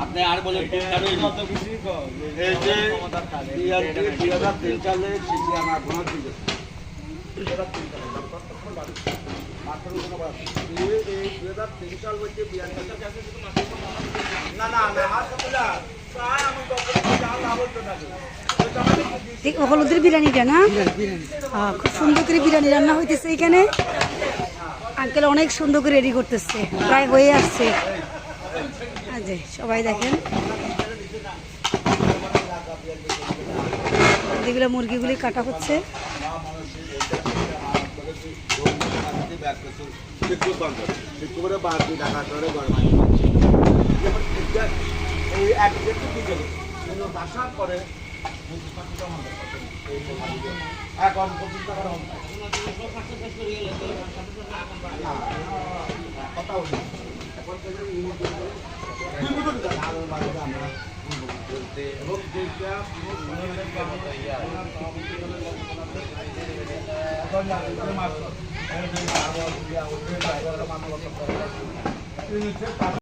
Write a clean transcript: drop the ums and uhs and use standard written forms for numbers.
আপনি আর বলেন কত খুশি এই যে 2003 সালে শিশিয়ানা ঘোষণা দিয়েছে হলুদের বিরিয়ানিটা না, খুব সুন্দর করে বিরিয়ানি রান্না হইতেছে এখানে। আঙ্কেল অনেক সুন্দর করে রেডি করতেছে, প্রায় হয়ে আসছে। সবাই দেখেন যেগুলো মুরগিগুলি কাটা হচ্ছে। এখন